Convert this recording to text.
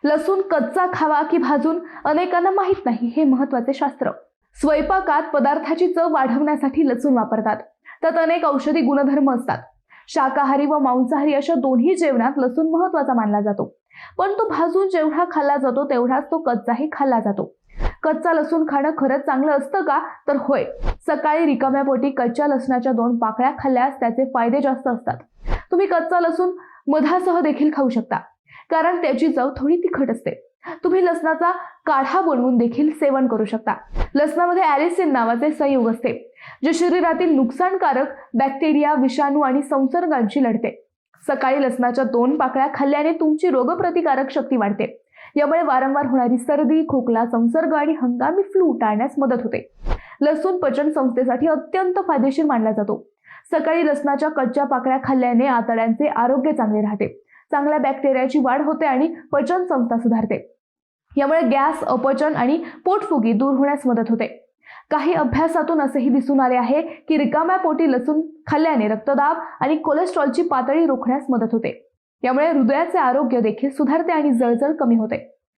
लसूण कच्चा खावा की भाजून अनेकांना माहित नाही हे महत्त्वाचे शास्त्र। स्वयंपाकात पदार्थाची चव वाढवण्यासाठी लसूण वापरतात। त्यात अनेक औषधी गुणधर्म असतात। शाकाहारी व मांसाहारी अशा दोन्ही जेवणात लसूण महत्त्वाचा मानला जातो, पण तो भाजून जेवढा खाल्ला जातो तेवढाच तो कच्चाही खाल्ला जातो। कच्चा लसूण खाणं खरंच चांगलं असतं का? तर होय। सकाळी रिकाम्या पोटी कच्च्या लसणाच्या 2 पाकळ्या खाल्ल्यास त्याचे फायदे जास्त असतात। तुम्ही कच्चा लसूण मधासह देखील खाऊ शकता, कारण त्याची चव थोडी तिखट असते। तुम्ही लसणाचा काढा बनवून देखील सेवन करू शकता। लसणामध्ये ॲलिसिन नावाचे संयुग असते, जे शरीरातील नुकसानकारक बॅक्टेरिया, विषाणू आणि संसर्गांशी लढते। सकाळी लसणाच्या 2 पाकळ्या खाल्ल्याने तुमची रोगप्रतिकारक शक्ती वाढते। यामुळे वारंवार होणारी सर्दी, खोकला, संसर्ग आणि हंगामी फ्लू टाळण्यास मदत होते। लसूण पचन संस्थेसाठी अत्यंत फायदेशीर मानला जातो। सकाळी लसणाच्या कच्च्या पाकळ्या खाल्ल्याने आतड्यांचे आरोग्य चांगले राहते, चांगल्या बॅक्टेरियाची वाढ होते आणि पचन संस्था सुधारते। यामुळे गॅस, अपचन आणि पोटफुगी दूर होण्यास मदत होते। काही अभ्यासातून असेही दिसून आले आहे की रिकाम्या पोटी लसूण खाल्ल्याने रक्तदाब आणि कोलेस्ट्रॉलची पातळी रोखण्यास मदत होते। यामुळे हृदयाचे आरोग्य देखील सुधारते आणि जळजळ कमी होते।